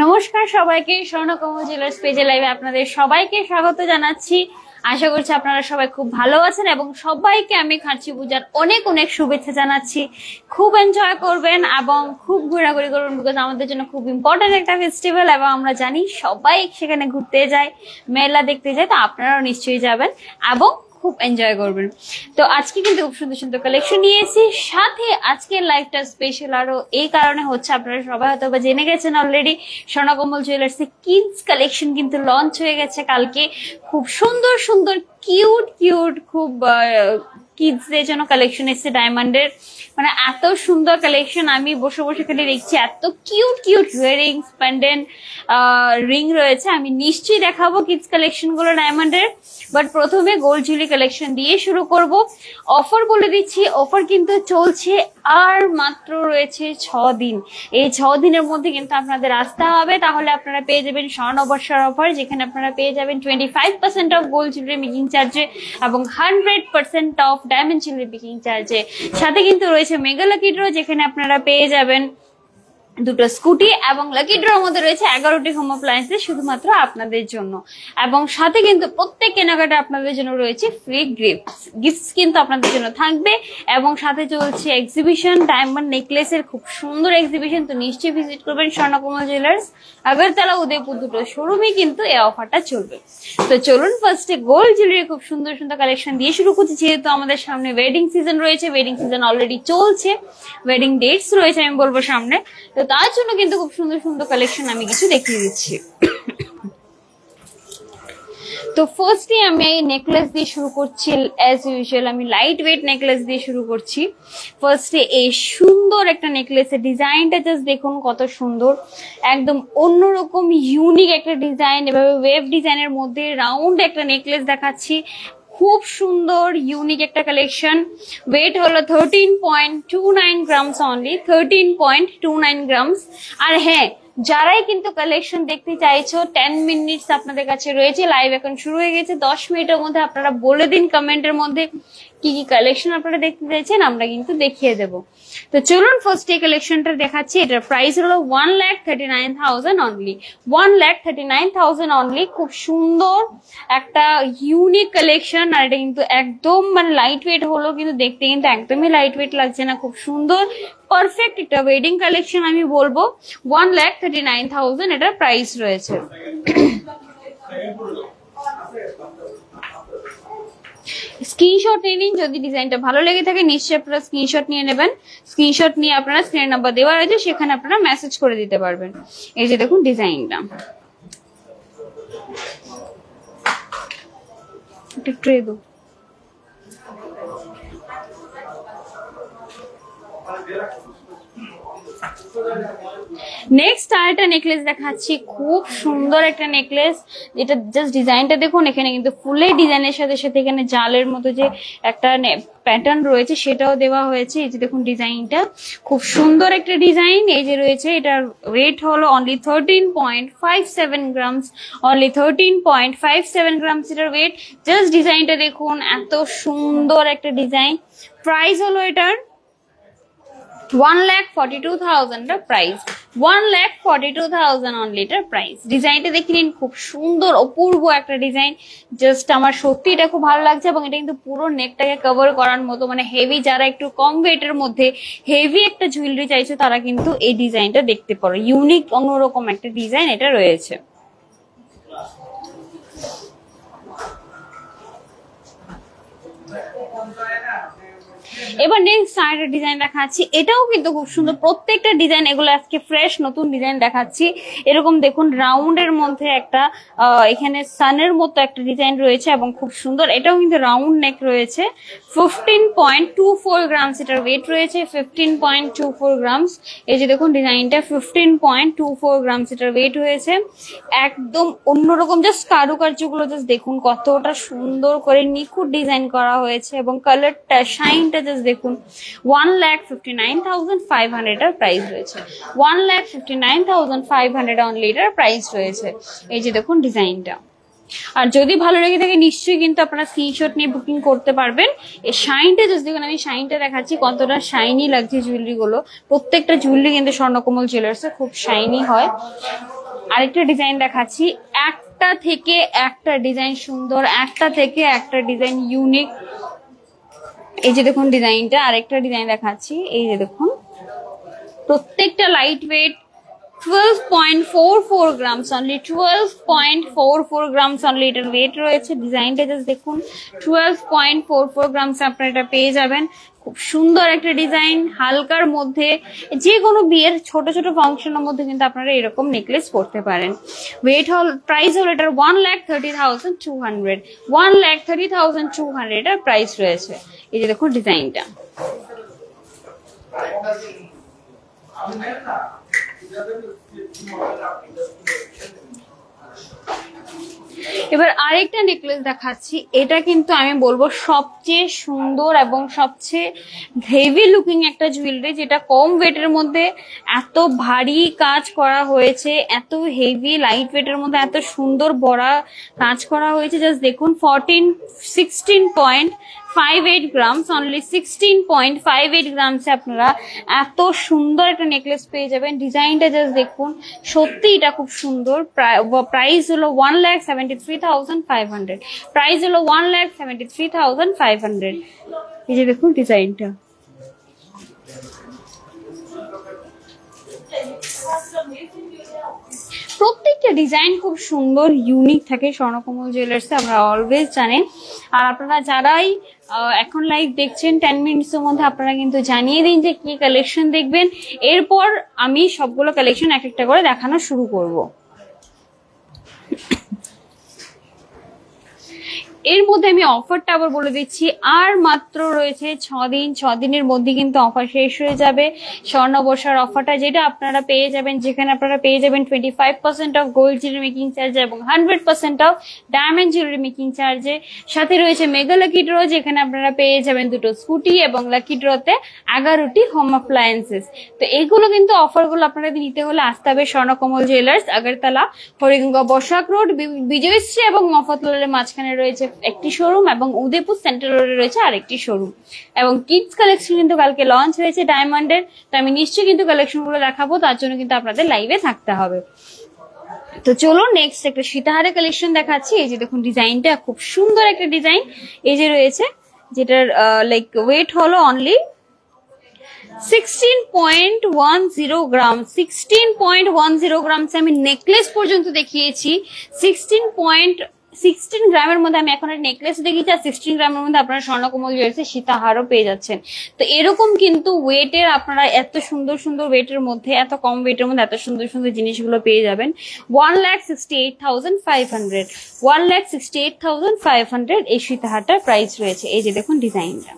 নমস্কার সবাইকে, স্বর্ণকমল জুয়েলার্স পেজে লাইভে আপনাদের সবাইকে স্বাগত জানাচ্ছি। আশা করছি আপনারা সবাই খুব ভালো আছেন এবং সবাইকে আমি খার্চি পূজার অনেক অনেক শুভেচ্ছা জানাচ্ছি। খুব এনজয় করবেন এবং খুব ঘোরাঘুরি করবেন, বিকজ আমাদের জন্য খুব ইম্পর্টেন্ট একটা ফেস্টিভ্যাল এবং আমরা জানি সবাই সেখানে ঘুরতে যায়, মেলা দেখতে যায়, তো আপনারাও নিশ্চয়ই যাবেন এবং খুব এনজয় করবেন। তো আজকে কিন্তু খুব সুন্দর সুন্দর কালেকশন নিয়েছি, সাথে আজকের লাইভটা স্পেশাল আরো এই কারণে হচ্ছে, আপনারা সবাই হয়তো বা জেনে গেছেন অলরেডি, স্বর্ণকমল জুয়েলার্সে কিডস কালেকশন কিন্তু লঞ্চ হয়ে গেছে কালকে। খুব সুন্দর সুন্দর কিউট কিউট খুব কিডসদের জন্য কালেকশন এসেছে ডায়মন্ডের, মানে এত সুন্দর কালেকশন। আমি বসে বসে খালি দেখছি, এত cute cute earrings, pendant, ring রয়েছে। আমি নিশ্চয়ই দেখাবো কিডস কালেকশন গুলো ডায়মন্ডের, বাট প্রথমে গোল্ড জুয়েলারি কালেকশন দিয়ে শুরু করব। অফার বলে দিচ্ছি, অফার কিন্তু চলছে আর মাত্র রয়েছে 6 দিন। এই 6 দিনের মধ্যে কিন্তু আপনাদের আসতে হবে, তাহলে আপনারা পেয়ে যাবেন স্বর্ণবর্ষার অফার, যেখানে আপনারা পেয়ে যাবেন 25% অফ গোল্ড জুয়েলারি মেকিং চার্জে এবং 100% অফ ডায়মন্ড জুয়েলারি মেকিং চার্জে। সাথে কিন্তু রয়েছে মেগা লাকি ড্র, যেখানে আপনারা পেয়ে যাবেন দুটো স্কুটি এবং লাকি ড্রর মধ্যে রয়েছে 11টি হোম অ্যাপ্লায়েন্সেস শুধুমাত্র আপনাদের জন্য। এবং সাথে কিন্তু প্রত্যেক কেনাকাটা আপনাদের জন্য রয়েছে ফ্রি গিফটস কিন্তু আপনাদের জন্য থাকবে। এবং সাথে চলছে এক্সিবিশন, ডায়মন্ড নেকলেসের খুব সুন্দর এক্সিবিশন। তো নিশ্চয়ই ভিজিট করবেন স্বর্ণকমল জুয়েলার্স আগরতলা, উদয়পুর দুটো শোরুমে কিন্তু এই অফারটা চলবে। তো চলুন ফার্স্টে গোল্ড জুয়েলারি খুব সুন্দর সুন্দর কালেকশন দিয়ে শুরু করছি, যেহেতু আমাদের সামনে ওয়েডিং সিজন রয়েছে। ওয়েডিং সিজন অলরেডি চলছে, ওয়েডিং ডেটস রয়েছে আমি বলবো সামনে, তো তার জন্য কিন্তু খুব সুন্দর সুন্দর কালেকশন আমি কিছু দেখিয়ে দিচ্ছি। তো ফার্স্টে আমি এই নেকলেস দিয়ে শুরু করছি, অ্যাজ ইউজুয়াল আমি লাইট ওয়েট নেকলেস দিয়ে শুরু করছি। ফার্স্টে এই সুন্দর একটা নেকলেসের ডিজাইনটা জাস্ট দেখুন কত সুন্দর, একদম অন্যরকম ইউনিক একটা ডিজাইন। এভাবে ওয়েভ ডিজাইনের মধ্যে রাউন্ড একটা নেকলেস দেখাচ্ছি, খুব সুন্দর ইউনিক একটা কালেকশন। ওয়েট হলো 13.29 গ্রামস অনলি, 13.29 গ্রামস। আর হ্যাঁ, যারাই কিন্তু কালেকশন দেখতে চাইছো, 10 মিনিটস আপনাদের কাছে রয়েছে, লাইভ এখন শুরু হয়ে গেছে। 10 মিনিটের মধ্যে আপনারা বলে দিন কমেন্টের মধ্যে কি কি কালেকশন আপনারা দেখতে চাইছেন, আমরা কিন্তু দেখিয়ে দেবো। তো চলুন ফার্স্ট এই কালেকশনটা দেখাচ্ছি। এটার প্রাইস হলো 1,39,000 অনলি, 1,39,000 অনলি। খুব সুন্দর একটা ইউনিক কালেকশন, আর এটা কিন্তু একদম মানে লাইট ওয়েট হলো, কিন্তু দেখতে কিন্তু একদমই লাইট ওয়েট লাগছে না, খুব সুন্দর পারফেক্ট একটা ওয়েডিং কালেকশন আমি বলবো। 1,39,000 এটার প্রাইস রয়েছে। স্ক্রিনশট নিয়ে নিন, যদি ডিজাইনটা ভালো লেগে থাকে নিশ্চয়ই আপনারা স্ক্রিনশট নিয়ে নেবেন। স্ক্রিনশট নিয়ে আপনারা স্ক্রিন নাম্বার দেওয়া রয়েছে, সেখানে আপনারা মেসেজ করে দিতে পারবেন। এই যে দেখুন ডিজাইনটা, একটা ট্রে দো। নেক্সট আরেকটা নেকলেস দেখাচ্ছি, খুব সুন্দর একটা নেকলেস, যেটা জাস্ট ডিজাইনটা দেখুন। এখানে কিন্তু ফুলের ডিজাইনের সাথে সাথে এখানে জালের মতো যে একটা প্যাটার্ন রয়েছে সেটাও দেওয়া হয়েছে। এই যে দেখুন ডিজাইনটা, খুব সুন্দর একটা ডিজাইন। এই যে রয়েছে, এটার ওয়েট হলো অনলি 13.57 গ্রামস, অনলি 13.57 গ্রামস এটার ওয়েট। জাস্ট ডিজাইনটা দেখুন, এত সুন্দর একটা ডিজাইন। প্রাইস হলো এটার 1,42,000 প্রাইস, 1,42,000 অনলি এটার প্রাইস। ডিজাইনটা দেখে নিন, খুব সুন্দর অপূর্ব একটা ডিজাইন। জাস্ট আমার সত্যি এটা খুব ভালো লাগছে, এবং এটা কিন্তু পুরো নেকটাকে কভার করার মতো, মানে হেভি, যারা একটু কম ওয়েটের মধ্যে হেভি একটা জুয়েলারি চাইছো তারা কিন্তু এই ডিজাইনটা দেখতে পারো। ইউনিক অন্যরকম একটা ডিজাইন এটা রয়েছে। এবার নেক্সট আরেকটা ডিজাইন দেখাচ্ছি, এটাও কিন্তু খুব সুন্দর। প্রত্যেকটা ডিজাইন এগুলো আজকে ফ্রেশ নতুন ডিজাইন দেখাচ্ছি। এরকম দেখুন রাউন্ডের মধ্যে একটা এখানে সানের মতো একটা ডিজাইন রয়েছে এবং খুব সুন্দর। এটাও কিন্তু রাউন্ড নেক রয়েছে। 15.24 গ্রামস এটার ওয়েট রয়েছে, 15.24 গ্রামস। এই যে দেখুন ডিজাইনটা, 15.24 গ্রামস এটার ওয়েট হয়েছে। একদম অন্যরকম, জাস্ট কারুকার্যগুলো জাস্ট দেখুন কতটা সুন্দর করে নিখুঁত ডিজাইন করা হয়েছে, এবং কালারটা শাইনটা জাস্ট দেখুন। 1,59,500 এটার প্রাইস রয়েছে, 1,59,500 অনলি এটার প্রাইস রয়েছে। এই যে দেখুন ডিজাইনটা, আর যদি ভালো লেগে থাকে নিশ্চয়ই কিন্তু আপনারা স্ক্রিনশট নিয়ে বুকিং করতে পারবেন। এই শাইনটা জাস্ট দেখুন, আমি শাইনটা দেখাচ্ছি কতটা শাইনি লাগছে জুয়েলারি গুলো। প্রত্যেকটা জুয়েলারি কিন্তু স্বর্ণকমল জুয়েলার্স খুব শাইনি হয়। আরেকটা ডিজাইন দেখাচ্ছি, একটা থেকে একটা ডিজাইন সুন্দর, একটা থেকে একটা ডিজাইন ইউনিক। এই যে দেখুন ডিজাইনটা, আরেকটা ডিজাইন দেখাচ্ছি, এই যে দেখুন প্রত্যেকটা light weight, 12.44 grams only, 12.44 grams only এটার ওয়েট রয়েছে। ডিজাইনটা জাস্ট দেখুন, 12.44 গ্রামস আপনারা এটা পেয়ে যাবেন। খুব সুন্দর একটা ডিজাইন, হালকার মধ্যে যে কোনো বিয়ের ছোট ছোট ফাংশনের মধ্যে কিন্তু আপনারা এরকম নেকলেস পরতে পারেন। ওয়েট হল, প্রাইস হল এটার 1,30,200, 1,30,200 এটার প্রাইস রয়েছে। এই যে দেখুন ডিজাইনটা। এবার আরেকটা নেকলেস দেখাচ্ছি, এটা কিন্তু আমি বলবো সবচেয়ে সুন্দর এবং সবচেয়ে হেভি লুকিং একটা জুয়েলারি, যেটা কম ওয়েটের মধ্যে এত ভারী কাজ করা হয়েছে, এত হেভি লাইট ওয়েটের মধ্যে এত সুন্দর বড়া কাজ করা হয়েছে। জাস্ট দেখুন 16.58 গ্রামস অনলি, 16.58 গ্রামসে আপনারা এত সুন্দর একটা নেকলেস পেয়ে যাবেন। ডিজাইনটা জাস্ট দেখুন, সত্যি এটা খুব সুন্দর। প্রাইস হলো 1,73,500, প্রাইস হলো 1,73,500। এই যে দেখুন ডিজাইনটা। প্রত্যেকটা ডিজাইন খুব সুন্দর ইউনিক থাকে স্বর্ণকমল জুয়েলার্সে, আমরা অলওয়েজ জানেন। আর আপনারা যারাই এখন লাইভ দেখছেন 10 মিনিটসের মধ্যে আপনারা কিন্তু জানিয়ে দিন যে কি কালেকশন দেখবেন, এরপর আমি সবগুলো কালেকশন এক একটা করে দেখানো শুরু করব। এর মধ্যে আমি অফারটা আবার বলে দিচ্ছি, আর মাত্র রয়েছে 6 দিন, 6 দিনের মধ্যে কিন্তু অফার শেষ হয়ে যাবে। স্বর্ণবর্ষার অফারটা যেটা আপনারা পেয়ে যাবেন, যেখানে আপনারা পেয়ে যাবেন 25% of gold jewellery making charge এবং 100% অফ ডায়মন্ড জুয়েলারি মেকিং চার্জে। সাথে রয়েছে মেগা লাকি ড্র, যেখানে আপনারা পেয়ে যাবেন 2টো স্কুটি এবং লাকি ড্রতে 11টি হোম অ্যাপ্লায়েন্সেস। তো এইগুলো কিন্তু অফারগুলো আপনাদের নিতে হলে আসতে হবে স্বর্ণকমল জুয়েলার্স, আগরতলা, হরিগঙ্গা, বসাক রোড, বিজয়শ্রী এবং মফতলালের মাঝখানে রয়েছে একটি শোরুম এবং উদয়পুর সেন্ট্রাল রোডে রয়েছে আরেকটি শোরুম। এবং কিডস কালেকশন কিন্তু কালকে লঞ্চ হয়েছে ডায়মন্ডের, তো আমি নিশ্চয়ই কিন্তু কালেকশন গুলো দেখাবো, তার জন্য কিন্তু আপনাদের লাইভে থাকতে হবে। তো চলো নেক্সট একটা সীতাহারের কালেকশন দেখাচ্ছি। এই যে দেখুন ডিজাইনটা খুব সুন্দর একটা ডিজাইন, এই যে রয়েছে, যেটার লাইক ওয়েট হলো অনলি 16.10 গ্রাম, 16.10 গ্রাম। আমি নেকলেস পর্যন্ত দেখিয়েছি, 16 গ্রামের মধ্যে আমি এখন নেকলেস দেখিয়েছি, আর 16 গ্রামের মধ্যে আপনারা স্বর্ণকমল জুয়েলার্সে সীতাহারও পেয়ে যাচ্ছেন। তো এরকম কিন্তু ওয়েটের আপনারা এত সুন্দর সুন্দর ওয়েটের মধ্যে, এত কম ওয়েটের মধ্যে এত সুন্দর সুন্দর জিনিসগুলো পেয়ে যাবেন। 1,68,500, 1,68,500 এই সীতাহারটার প্রাইস রয়েছে। এই যে দেখুন ডিজাইনটা।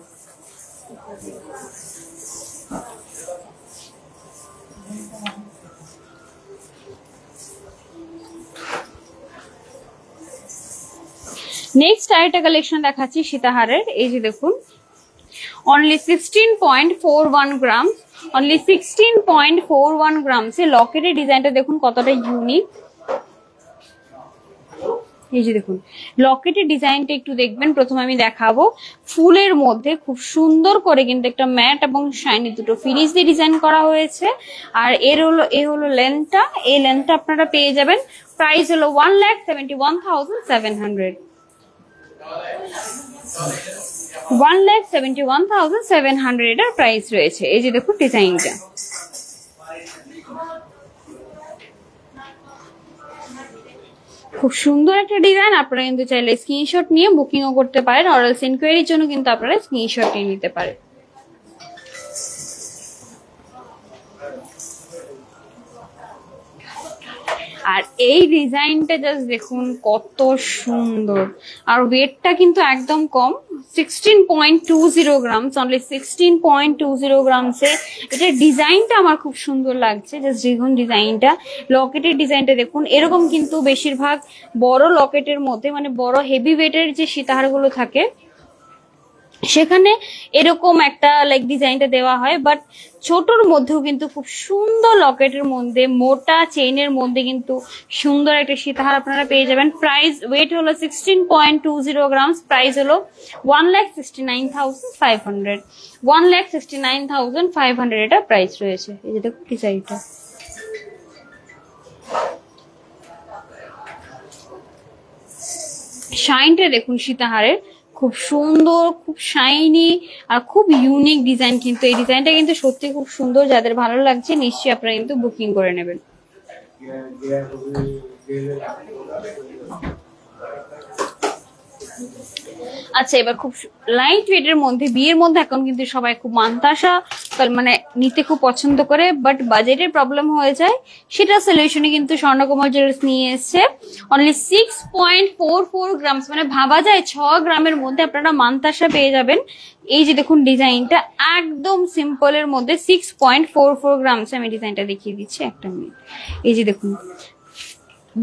নেক্সট আরেকটা কালেকশন দেখাচ্ছি সীতাহারের। এই যে দেখুন অনলি 16.41 গ্রাম, অনলি 16.41 গ্রামসে লকেটের ডিজাইনটা দেখুন কতটা ইউনিক। এই যে দেখুন লকেটের ডিজাইনটা একটু দেখবেন। প্রথমে আমি দেখাবো ফুলের মধ্যে খুব সুন্দর করে কিন্তু একটা ম্যাট এবং শাইনি দুটো ফিনিশ দিয়ে ডিজাইন করা হয়েছে। আর এ হলো লেন্থটা, এই লেন্থটা আপনারা পেয়ে যাবেন। প্রাইস হলো 1,71,700, 1,71,700 এটার প্রাইস রয়েছে। এই যে দেখুন ডিজাইনটা। খুব সুন্দর একটা ডিজাইন, আপনারা কিন্তু চাইলে স্ক্রিনশট নিয়ে বুকিংও করতে পারেন, অরালস ইনকোয়ারির জন্য কিন্তু আপনারা স্ক্রিনশট নিয়ে নিতে পারেন। আর এই ডিজাইনটা জাস্ট দেখুন কত সুন্দর, আর ওয়েটটা কিন্তু একদম কম, 16.20 গ্রামস, অনলি 16.20 গ্রামসে। এটা ডিজাইনটা আমার খুব সুন্দর লাগছে, জাস্ট দেখুন ডিজাইনটা। লকেটের ডিজাইনটা দেখুন, এরকম কিন্তু বেশিরভাগ বড় লকেটের মধ্যে, মানে বড় হেভি ওয়েটের যে সীতাহারগুলো থাকে সেখানে এরকম একটা লাইক ডিজাইনটা দেওয়া হয়, বাট ছোটর মধ্যেও কিন্তু খুব সুন্দর লকেটের মধ্যে মোটা চেইনের মধ্যে কিন্তু সুন্দর একটা সীতাহার আপনারা পেয়ে যাবেন। প্রাইস ওয়েট হলো 16.20 গ্রামস, প্রাইস হলো 1,69,500, 1,69,500 এটা প্রাইস রয়েছে। এই যে দেখুন ডিজাইনটা, শাইনটা দেখুন সীতাহারের, খুব সুন্দর, খুব শাইনি আর খুব ইউনিক ডিজাইন। কিন্তু এই ডিজাইনটা কিন্তু সত্যি খুব সুন্দর, যাদের ভালো লাগছে নিশ্চয়ই আপনারা কিন্তু বুকিং করে নেবেন। আচ্ছা, এবার খুব লাইট ওয়েট এর মধ্যে, বিয়ের মধ্যে এখন কিন্তু সবাই খুব মান্তাসা মানে নিতে খুব পছন্দ করে, বাট বাজেটের প্রবলেম হয়ে যায়, সেটা সলিউশনে কিন্তু স্বর্ণকমল জুয়েলার্স নিয়ে এসেছে। অনলি 6.44 গ্রামস, মানে ভাবা যায় 6 গ্রামের মধ্যে আপনারা মান্তাসা পেয়ে যাবেন। এই যে দেখুন ডিজাইনটা একদম সিম্পল এর মধ্যে 6.44 গ্রামস। আমি ডিজাইনটা দেখিয়ে দিচ্ছি একটা মিনিট। এই যে দেখুন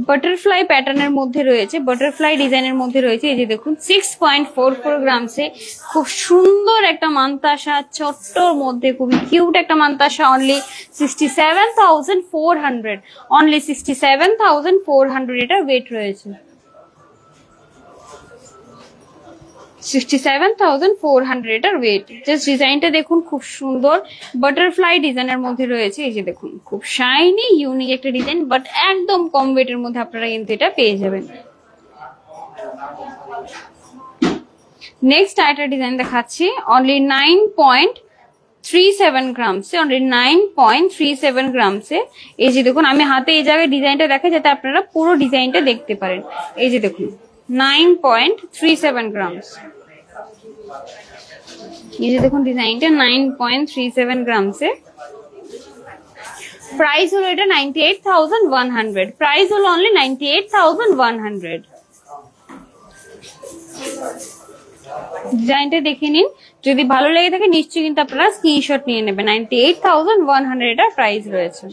বাটারফ্লাই প্যাটার্নের মধ্যে রয়েছে, বাটারফ্লাই ডিজাইনের মধ্যে রয়েছে। এই যে দেখুন 6.44 গ্রামসে খুব সুন্দর একটা মান্তাসা, ছোট্টর মধ্যে খুবই কিউট একটা মান্তাসা। অনলি 67,400, অনলি 67,400 এটা ওয়েট রয়েছে। 67,400 এটার ওয়েট। জাস্ট ডিজাইনটা দেখুন, খুব সুন্দর বাটারফ্লাই ডিজাইনের মধ্যে রয়েছে। এই যে দেখুন খুব শাইনি ইউনিক একটা ডিজাইন, বাট একদম কম ওয়েটের মধ্যে আপনারা কিন্তু এটা পেয়ে যাবেন। নেক্সট আরেকটা ডিজাইন দেখাচ্ছি, অনলি 9.37 গ্রামসে, অনলি 9.37 গ্রামসে। এই যে দেখুন আমি হাতে এই জায়গায় ডিজাইনটা দেখাই যাতে আপনারা পুরো ডিজাইনটা দেখতে পারেন। এই যে দেখুন 9.37 গ্রামস। এই যে দেখুন ডিজাইনটা 9.37 গ্রামসে। প্রাইস হলো এটা 98,100, প্রাইস হলো অনলি 98,100। ডিজাইনটা দেখে নিন, যদি ভালো লেগে থাকে নিশ্চয়ই কিন্তু আপনারা স্ক্রিনশট নিয়ে নেবেন। 98,100 এটা প্রাইস রয়েছে।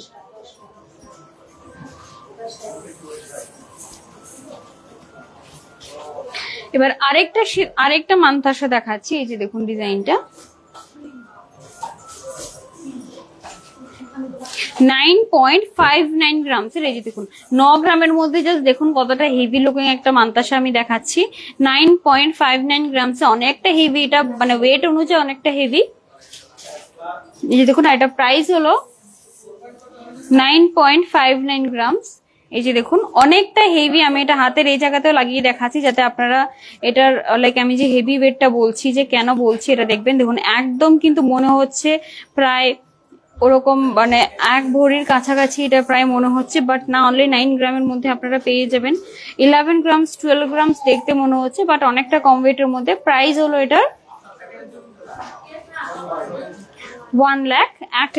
এবার আরেকটা মান্তাসা দেখাচ্ছি। এই যে দেখুন ডিজাইনটা 9.59 গ্রামস। এই যে দেখুন 9 গ্রামের মধ্যে জাস্ট দেখুন কতটা হেভি লুকিং একটা মান্তাসা আমি দেখাচ্ছি। 9.59 গ্রামসে অনেকটা হেভি, এটা মানে ওয়েট অনুযায়ী অনেকটা হেভি। এই যে দেখুন এটা প্রাইস হলো 9.59 গ্রামস। এই যে দেখুন অনেকটা হেভি, আমি এটা হাতের এই জায়গাতেও লাগিয়ে দেখাচ্ছি যাতে আপনারা এটার লাইক আমি যে হেভি ওয়েটটা বলছি যে কেন বলছি এটা দেখবেন। দেখুন একদম কিন্তু মনে হচ্ছে প্রায় ওরকম মানে 1 ভরির কাছাকাছি এটা প্রায় মনে হচ্ছে, বাট না, অনলি 9 গ্রামের মধ্যে আপনারা পেয়ে যাবেন। 11 গ্রামস 12 গ্রামস দেখতে মনে হচ্ছে, বাট অনেকটা কম ওয়েটের মধ্যে। প্রাইস হলো এটার 1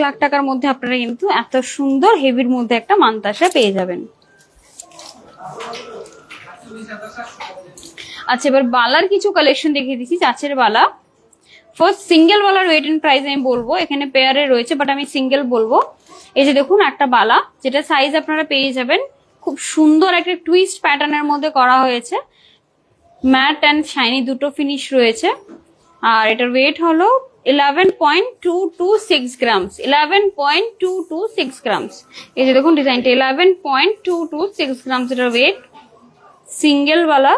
লাখ টাকার মধ্যে আপনারা কিন্তু এত সুন্দর হেভির মধ্যে একটা মান্তাসা পেয়ে যাবেন। আচ্ছা, এবার বালার কিছু কালেকশন দেখিয়ে দিচ্ছি, চাচের বালা। ফার্স্ট সিঙ্গেল বালার ওয়েট এন্ড প্রাইস আমি বলবো, এখানে পেয়ারে রয়েছে বাট আমি সিঙ্গেল বলবো। এই যে দেখুন একটা বালা, যেটা সাইজ আপনারা পেয়ে যাবেন, খুব সুন্দর একটা টুইস্ট প্যাটার্নের মধ্যে করা হয়েছে, ম্যাট অ্যান্ড শাইনি দুটো ফিনিশ রয়েছে। আর এটার ওয়েট হলো 11.226 গ্রামস, 11.226 গ্রামস। এই যে দেখুন ডিজাইনটা 11.226 গ্রামস এটার ওয়েট, সিঙ্গেল বালা।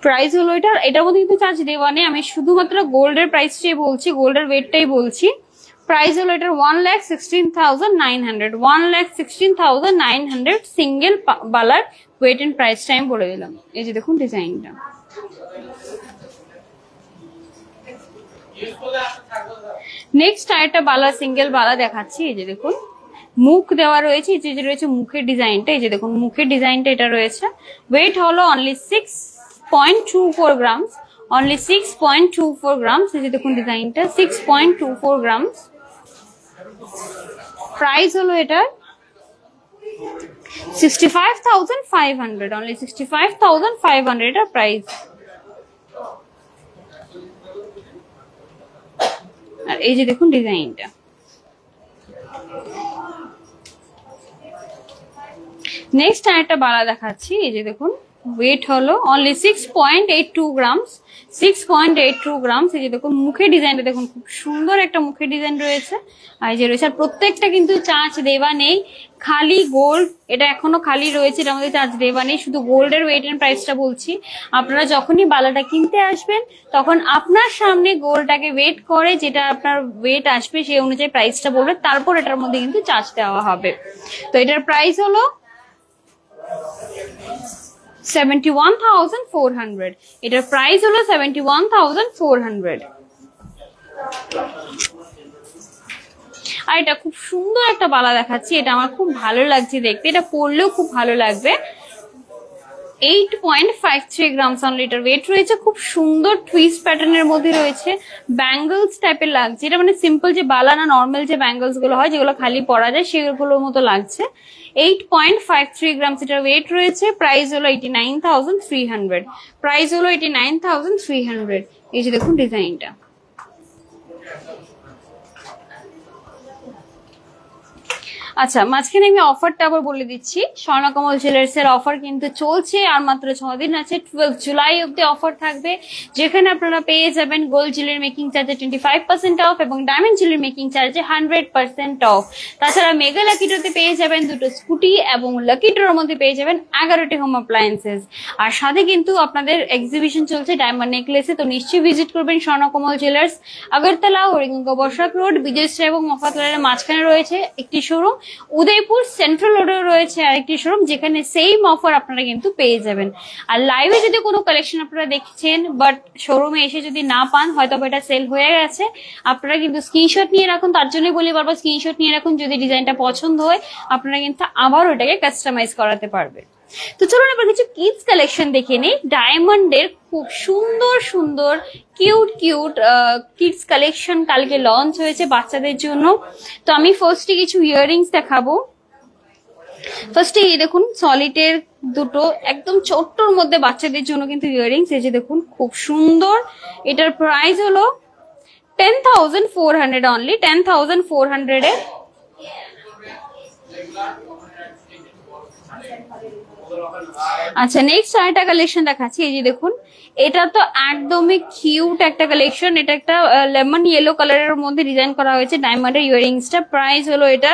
প্রাইস হলো এটার মধ্যে কিন্তু চার্জ দেওয়া নেই, আমি শুধুমাত্র গোল্ডের প্রাইসটাই বলছি, গোল্ডের ওয়েটটাই বলছি। প্রাইস হলো এটার 1,16,900, 1,16,900 সিঙ্গেল বালার ওয়েট এন্ড প্রাইসটা আমি বলে দিলাম। এই যে দেখুন ডিজাইনটা। নেক্সট আরেকটা বালা, সিঙ্গেল বালা দেখাচ্ছি। এই যে দেখুন মুখ দেওয়া রয়েছে, এই যে রয়েছে মুখের ডিজাইনটা। এই যে দেখুন মুখের ডিজাইনটা এটা রয়েছে। ওয়েট হলো অনলি 6.24 গ্রামস, অনলি 6.24 গ্রামস। এই যে দেখুন ডিজাইনটা 6.24 গ্রামস। প্রাইস হলো এটা 65,500, অনলি 65,500 এটা প্রাইস। আর এই যে দেখুন ডিজাইনটা। নেক্সট আরেকটা বালা দেখাচ্ছি। এই যে দেখুন ওয়েট হলো অনলি 6.82 গ্রামস, 6.82 গ্রামস। এই যে দেখুন মুখের ডিজাইনটা দেখুন, খুব সুন্দর একটা মুখের ডিজাইন রয়েছে। আর যে রয়েছে, আর প্রত্যেকটা কিন্তু চার্জ দেওয়া নেই, খালি গোল্ড। এটা এখনো খালি রয়েছে, এটার মধ্যে চার্জ দেওয়া নেই, শুধু গোল্ডের ওয়েট এন্ড প্রাইসটা বলছি। আপনারা যখনই বালাটা কিনতে আসবেন তখন আপনার সামনে গোল্ডটাকে ওয়েট করে, যেটা আপনার ওয়েট আসবে সেই অনুযায়ী প্রাইসটা বলবে, তারপর এটার মধ্যে কিন্তু চার্জ দেওয়া হবে। তো এটার প্রাইস হলো 71,400। এটার প্রাইস হলো 71,400। আর এটা খুব সুন্দর একটা বালা দেখাচ্ছি, এটা আমার খুব ভালো লাগছে দেখতে, এটা পরলেও খুব ভালো লাগবে। 8.53 গ্রামস অনলি এটার ওয়েট রয়েছে। খুব সুন্দর টুইস্ট প্যাটার্নের মধ্যে রয়েছে, ব্যাঙ্গলস টাইপের লাগছে। এটা মানে সিম্পল যে বালা না, নর্মাল যে ব্যাঙ্গলস গুলো হয় যেগুলো খালি পরা যায় সেগুলোর মতো লাগছে। 8.53 গ্রামস এটার ওয়েট রয়েছে। প্রাইস হলো 89,300। প্রাইস হলো 89,300। এই যে দেখুন ডিজাইনটা। আচ্ছা, মাঝখানে আমি অফারটা আবার বলে দিচ্ছি। স্বর্ণকমল জুয়েলার্স এর অফার কিন্তু চলছে, আর মাত্র 6 দিন আছে। 12 জুলাই অব্দি অফার থাকবে, যেখানে আপনারা পেয়ে যাবেন গোল্ড জুয়েলারি মেকিং চার্জে 25% অফ এবং ডায়মন্ড জুয়েলারি মেকিং চার্জে 100% অফ। তাছাড়া মেগা লাকি ড্রতে পেয়ে যাবেন 2টো স্কুটি এবং লাকি ড্রর মধ্যে পেয়ে যাবেন 11টি হোম অ্যাপ্লায়েন্সেস। আর সাথে কিন্তু আপনাদের এক্সিবিশন চলছে ডায়মন্ড নেকলেসে, তো নিশ্চয়ই ভিজিট করবেন স্বর্ণকমল জুয়েলার্স। আগরতলা, হরিগঙ্গা, বসাক রোড, বিজয়শ্রী এবং মফাতলারের মাঝখানে রয়েছে একটি শোরুম। উদয়পুর সেন্ট্রাল রোডে রয়েছে আরেকটি শোরুম, যেখানে সেম অফার আপনারা কিন্তু পেয়ে যাবেন। আর লাইভে যদি কোনো কালেকশন আপনারা দেখছেন বাট শোরুমে এসে যদি না পান, হয়তো এটা সেল হয়ে গেছে, আপনারা কিন্তু স্ক্রিনশট নিয়ে রাখুন। তার জন্যই বলি বারবার স্ক্রিনশট নিয়ে রাখুন, যদি ডিজাইনটা পছন্দ হয় আপনারা কিন্তু আবার ওটাকে কাস্টমাইজ করাতে পারবেন। তো চলুন এবার কিছু কিডস কালেকশন দেখে নিই। ডায়মন্ডের খুব সুন্দর সুন্দর কিউট কিউট কিডস কালেকশন কালকে লঞ্চ হয়েছে বাচ্চাদের জন্য। তো আমি ফার্স্টে কিছু ইয়াররিংস দেখাবো। ফার্স্টে এই দেখুন সলিটের দুটো একদম ছোট্টর মধ্যে বাচ্চাদের জন্য কিন্তু ইয়াররিংস। এই যে দেখুন খুব সুন্দর। এটার প্রাইস হলো 10,400 অনলি, 10,400 এ। আচ্ছা, নেক্সট আরেকটা কালেকশন দেখাচ্ছি। এই যে দেখুন, এটা তো একদমই কিউট একটা কালেকশন। এটা একটা লেমন ইয়েলো কালারের মধ্যে ডিজাইন করা হয়েছে ডায়মন্ডের ইয়াররিংসটা। প্রাইস হলো এটা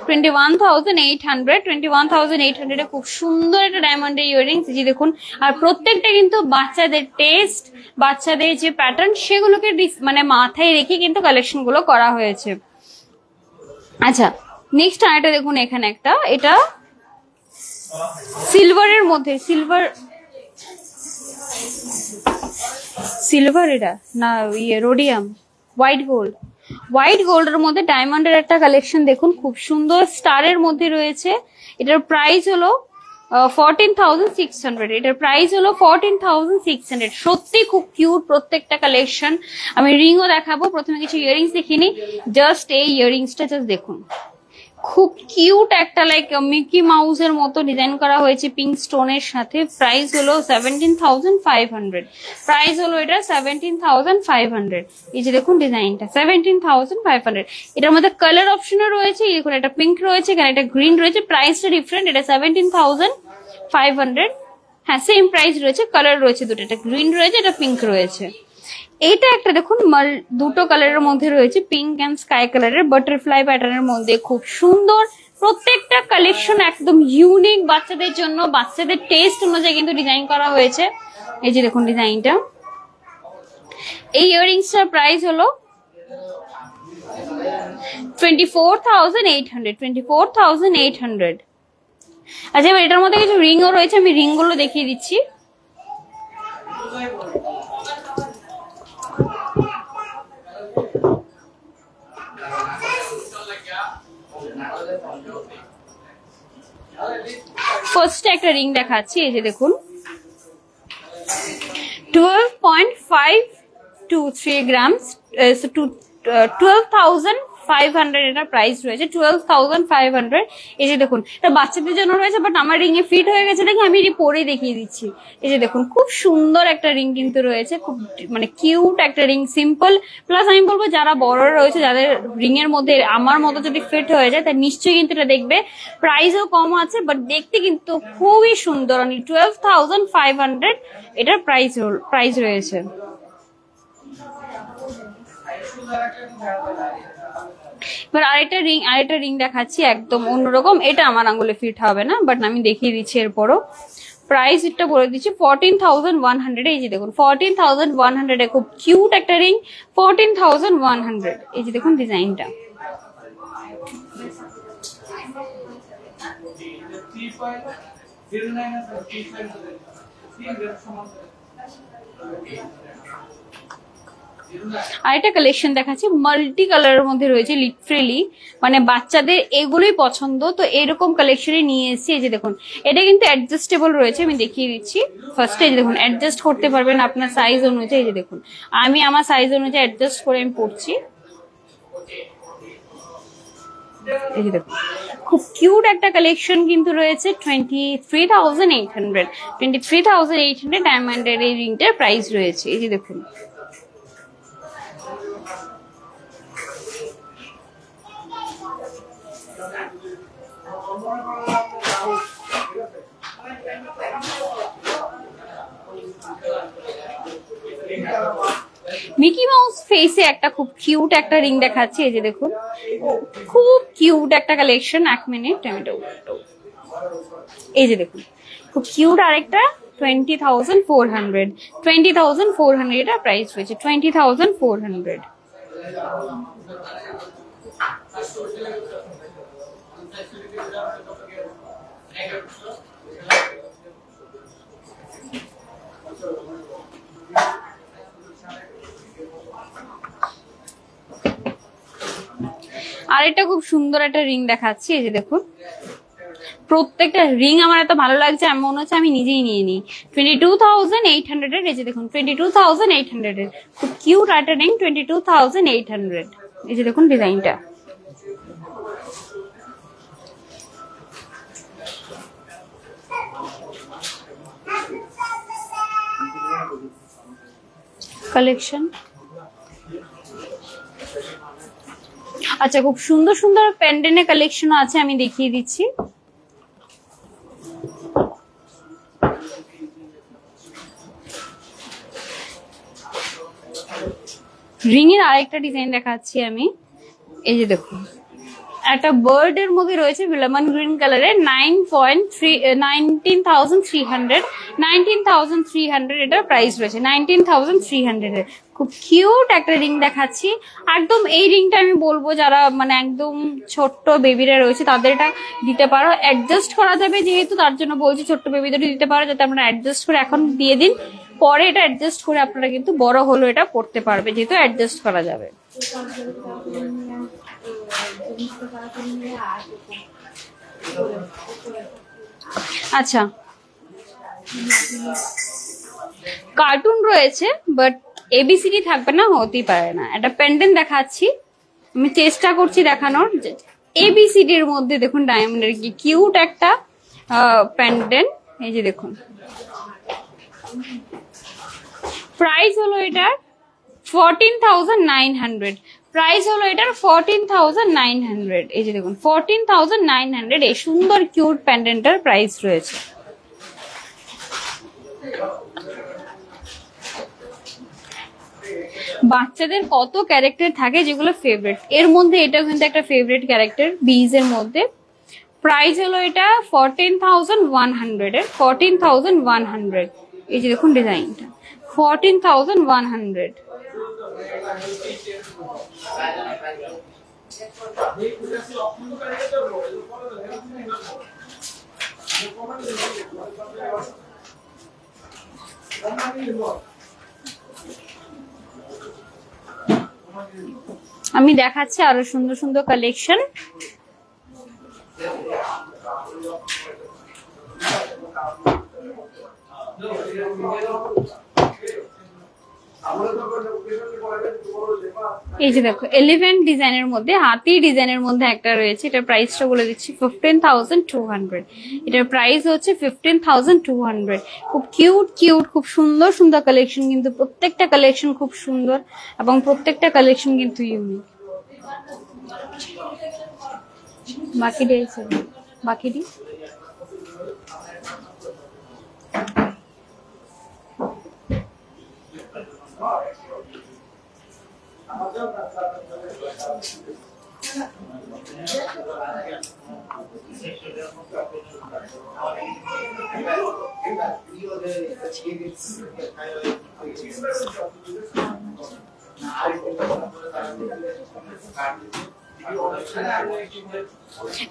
21,800। 21,800 এ খুব সুন্দর একটা ডায়মন্ডের ইয়াররিংস। এই যে দেখুন, আর প্রত্যেকটা কিন্তু বাচ্চাদের টেস্ট, বাচ্চাদের যে প্যাটার্ন সেগুলোকে মানে মাথায় রেখে কিন্তু কালেকশন গুলো করা হয়েছে। আচ্ছা, নেক্সট আরেকটা দেখুন, এখানে একটা, এটা সিলভারের মধ্যে, সিলভার এটা না, ইয়ে রোডিয়াম, হোয়াইট গোল্ডের মধ্যে ডায়মন্ডের একটা কালেকশন দেখুন, খুব সুন্দর স্টারের মধ্যে রয়েছে। এটার প্রাইস হলো 14,600। এটার প্রাইস হলো 14,600। সত্যি খুব কিউট প্রত্যেকটা কালেকশন। আমি রিংও দেখাবো, প্রথমে কিছু ইয়াররিংস দেখিনি। জাস্ট এই ইয়াররিংসটা জাস্ট দেখুন, খুব কিউট একটা লাইক মিকি মাউসের মতো ডিজাইন করা হয়েছে পিঙ্ক স্টোনের সাথে। প্রাইস হলো 17,500। প্রাইস হলো এটা 17,500। এই যে দেখুন ডিজাইনটা 17,500। এটার মধ্যে কালার অপশনও রয়েছে। এই দেখুন, এটা পিঙ্ক রয়েছে, এখানে একটা গ্রিন রয়েছে। প্রাইসটা ডিফারেন্ট, এটা 17,500। হ্যাঁ, সেম প্রাইস রয়েছে, কালার রয়েছে দুটো, এটা গ্রিন রয়েছে, এটা পিঙ্ক রয়েছে। এটা একটা দেখুন দুটো কালারের মধ্যে রয়েছে, পিঙ্ক এন্ড স্কাই কালারের বাটারফ্লাই প্যাটার্নের মধ্যে, খুব সুন্দর। প্রত্যেকটা কালেকশন একদম ইউনিক, বাচ্চাদের জন্য, বাচ্চাদের টেস্ট অনুযায়ী কিন্তু ডিজাইন করা হয়েছে। এই যে দেখুন ডিজাইনটা। এই ইয়াররিংসটার প্রাইস হলো 24,800। 24,800। আচ্ছা, এবার এটার মধ্যে কিছু রিংও রয়েছে, আমি রিং গুলো দেখিয়ে দিচ্ছি। ফার্স্টে একটা রিং দেখাচ্ছি। এই যে দেখুন 12.523 গ্রামস, 12,500 500 এটা প্রাইস রয়েছে, 12,500। এই যে দেখুন এটা বাচ্চাদের জন্য রয়েছে, বাট আমার রিং এ ফিট হয়ে গেছে নাকি আমি এটি পরে দেখিয়ে দিচ্ছি। এই যে দেখুন খুব সুন্দর একটা রিং কিন্তু রয়েছে, খুব মানে কিউট একটা রিং, সিম্পল প্লাস আমি বলবো যারা বড়রা রয়েছে যাদের রিং এর মধ্যে আমার মতো যদি ফিট হয়ে যায় তাহলে নিশ্চয়ই কিন্তু এটা দেখবে। প্রাইসও কম আছে বাট দেখতে কিন্তু খুবই সুন্দর, 12,500 এটার প্রাইস রয়েছে। এবার আরেকটা রিং দেখাচ্ছি একদম অন্যরকম, এটা আমার আঙ্গুলে ফিট হবে না বাট আমি দেখিয়ে দিচ্ছি। এরপরও প্রাইস এটা বলে দিচ্ছি 14,100। এই যে দেখুন 14,100 এ খুব কিউট একটা রিং, 14,100। এই যে দেখুন ডিজাইনটা। আরেকটা কালেকশন দেখাচ্ছি মাল্টি কালারের মধ্যে রয়েছে, লিটারেলি মানে বাচ্চাদের এগুলোই পছন্দ, তো এরকম কালেকশনই নিয়ে এসেছি। এই যে দেখুন এটা কিন্তু অ্যাডজাস্টেবল রয়েছে, আমি দেখিয়ে দিচ্ছি। ফার্স্টে এই যে দেখুন অ্যাডজাস্ট করতে পারবেন আপনার সাইজ অনুযায়ী। এই যে দেখুন আমি আমার সাইজ অনুযায়ী অ্যাডজাস্ট করে আমি পড়ছি। এই যে দেখুন খুব কিউট একটা কালেকশন কিন্তু রয়েছে, 23,800 ডায়মন্ডের এই রিংটার প্রাইস রয়েছে। এই যে দেখুন মিকি মাউস ফেসে একটা খুব কিউট একটা রিং দেখাচ্ছি। এই যে দেখুন খুব কিউট একটা কালেকশন। 1 মিনিট আমি এটা, এই যে দেখুন খুব কিউট আরেকটা 20,400 এটা প্রাইস রয়েছে, 20,400। আর এটা খুব সুন্দর একটা রিং দেখাচ্ছি। এই যে দেখুন প্রত্যেকটা রিং আমার এত ভালো লাগছে আমি মনে হচ্ছে আমি নিজেই নিয়ে নিই। 22,800 এর। এই যে দেখুন 22,800 এর খুব কিউট একটা রিং, 22,800। এই যে দেখুন ডিজাইনটা। কালেকশন আচ্ছা খুব সুন্দর সুন্দর পেন্ডেন্টের কালেকশন আছে, আমি দেখিয়ে দিচ্ছি। রিং এর আরেকটা ডিজাইন দেখাচ্ছি আমি। এই যে দেখুন একটা বার্ড এর মধ্যে রয়েছে লেমন গ্রিন কালারের, 19,300 এটার প্রাইস রয়েছে, 19,300 এর। খুব কিউট একটা রিং দেখাচ্ছি একদম। এই রিংটা আমি বলবো যারা মানে একদম ছোট্ট বেবিরা রয়েছে তাদের এটা দিতে পারো, অ্যাডজাস্ট করা যাবে যেহেতু, তার জন্য বলছি ছোট্ট বেবিদের দিতে পারো, যাতে আপনারা অ্যাডজাস্ট করে এখন দিয়ে দিন, পরে এটা অ্যাডজাস্ট করে আপনারা কিন্তু বড় হলো এটা পড়তে পারবে যেহেতু অ্যাডজাস্ট করা যাবে। আচ্ছা কার্টুন রয়েছে বাট এবিসিডি থাকবে না, হতেই পারে না। একটা পেন্ডেন্ট দেখাচ্ছি, আমি চেষ্টা করছি দেখানোর। এবিসিডির মধ্যে দেখুন ডায়মন্ডের কি কিউট একটা পেন্ডেন্ট। এই যে দেখুন প্রাইস হলো এটার 14,900। প্রাইস হলো এটার 14,900। এই যে দেখুন 14,900 এই সুন্দর কিউট পেন্ডেন্টের প্রাইস রয়েছে। বাচ্চাদের কত ক্যারেক্টার থাকে যেগুলো ফেভারিট, এর মধ্যে এটা কিন্তু একটা ফেভারিট ক্যারেক্টার বিজ এর মধ্যে। প্রাইস হলো এটা 14,100 এর, 14,100। এই যে দেখুন ডিজাইনটা 14,100। আমি দেখাচ্ছি আরো সুন্দর সুন্দর কালেকশন। এই যে দেখো এলিফ্যান্ট ডিজাইনের মধ্যে, হাতি ডিজাইনের মধ্যে একটা রয়েছে, এটার প্রাইসটা বলে দিচ্ছি 15,200। এটার প্রাইস হচ্ছে 15,200। খুব কিউট কিউট, খুব সুন্দর সুন্দর কালেকশন, কিন্তু প্রত্যেকটা কালেকশন খুব সুন্দর এবং প্রত্যেকটা কালেকশন কিন্তু ইউনিক। বাকিটি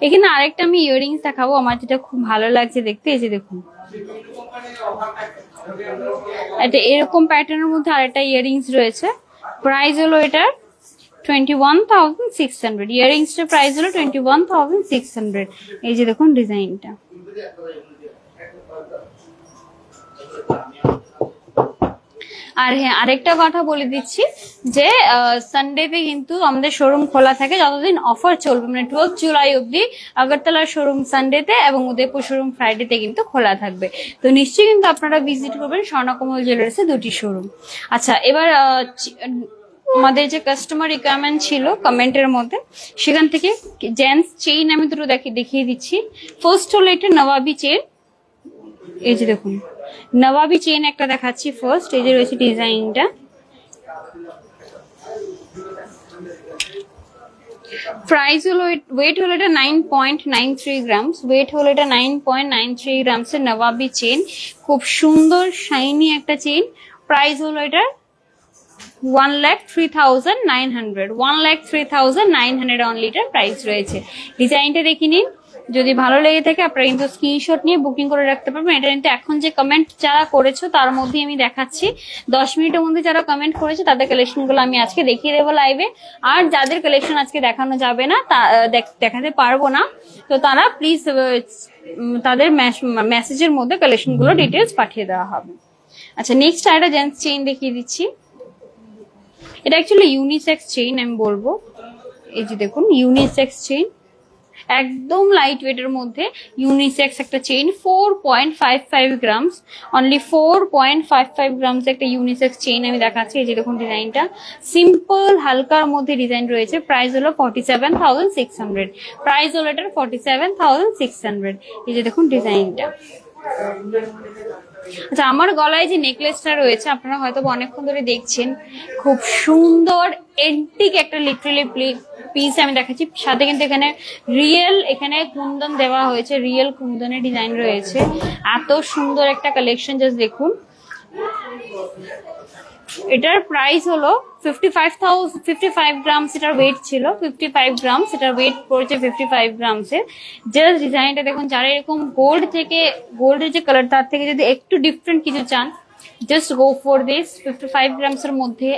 এখানে আরেকটা আমি ইয়াররিংস দেখাবো, আমার যেটা খুব ভালো লাগছে দেখতে। এই যে দেখুন, এটা এরকম প্যাটার্নের মধ্যে আরেকটা ইয়াররিংস রয়েছে, প্রাইস হলো এটার 21,600। ইয়াররিংসটার প্রাইস হলো 21,600। এই যে দেখুন ডিজাইনটা। আর হ্যাঁ, আরেকটা কথা বলে দিচ্ছি যে সানডেতে কিন্তু আমাদের শোরুম খোলা থাকে যতদিন অফার চলবে, মানে 12 জুলাই অব্দি আগরতলার শোরুম সানডেতে এবং উদয়পুর শোরুম ফ্রাইডেতে কিন্তু খোলা থাকবে। তো নিশ্চয়ই কিন্তু আপনারা ভিজিট করবেন স্বর্ণকমল জুয়েলার্সে দুটি শোরুম। আচ্ছা, এবার আমাদের যে কাস্টমার রিকোয়ারমেন্ট ছিল কমেন্টের মধ্যে, সেখান থেকে জেন্টস চেইন আমি দুটো দেখিয়ে দিচ্ছি। ফার্স্ট হলো এটা নবাবি চেইন। এই যে দেখুন নবাবি চেইন একটা দেখাচ্ছি ফার্স্ট। এই যে রয়েছে ডিজাইনটা, প্রাইস হলো, ওয়েট হলো এটা 9.93 গ্রামস। ওয়েট হলো এটা 9.93 গ্রামস এর নবাবি চেইন, খুব সুন্দর শাইনি একটা চেইন। প্রাইস হলো এটা 1,03,900। 1,03,900 অনলি এটার প্রাইস রয়েছে। ডিজাইনটা দেখে নিন, যদি ভালো লেগে থাকে আপনারা কিন্তু স্ক্রিনশট নিয়ে বুকিং করে রাখতে পারবেন। এটা কিন্তু এখন যে কমেন্ট যারা করেছো তার মধ্যে আমি দেখাচ্ছি, 10 মিনিটের মধ্যে যারা কমেন্ট করেছে তাদের কালেকশন গুলো আমি আজকে দেখিয়ে দেবো লাইভে। আর যাদের কালেকশন আজকে দেখানো যাবে না, দেখাতে পারবো না, তো তারা প্লিজ তাদের মেসেজের মধ্যে কালেকশন গুলো ডিটেলস পাঠিয়ে দেওয়া হবে। আচ্ছা, নেক্সট একটা জেন্টস চেইন দেখিয়ে দিচ্ছি। এটা অ্যাকচুয়ালি ইউনিসেক্স চেইন আমি বলবো। এই যে দেখুন ইউনিসেক্স চেইন, একদম লাইট ওয়েটের মধ্যে ইউনিসেক্স একটা চেইন, 4.55 গ্রামস, অনলি 4.55 গ্রামস একটা ইউনিসেক্স চেইন আমি দেখাচ্ছি। এই যে দেখুন ডিজাইনটা সিম্পল হালকার মধ্যে ডিজাইন রয়েছে। প্রাইস হলো 47,600। প্রাইস হলো এটার 47,600। এই যে দেখুন ডিজাইনটা। আচ্ছা, আমার গলায় যে নেকলেসটা রয়েছে আপনারা হয়তো অনেকক্ষণ ধরে দেখছেন, খুব সুন্দর এন্টিক একটা লিটারালি পিস আমি দেখাচ্ছি। সাথে কিন্তু এখানে এখানে কুন্দন দেওয়া হয়েছে, রিয়েল কুন্দনের ডিজাইন রয়েছে। এত সুন্দর একটা কালেকশন, জাস্ট দেখুন। এটার প্রাইস হলো 55 গ্রামস এটার ওয়েট ছিল, 55 গ্রামস এটার ওয়েট পড়েছে 55 গ্রামসের। জাস্ট ডিজাইনটা দেখুন, যারা এরকম গোল্ডের যে কালার তার থেকে যদি একটু ডিফারেন্ট কিছু চান, just go for this. 55 grams এর মধ্যে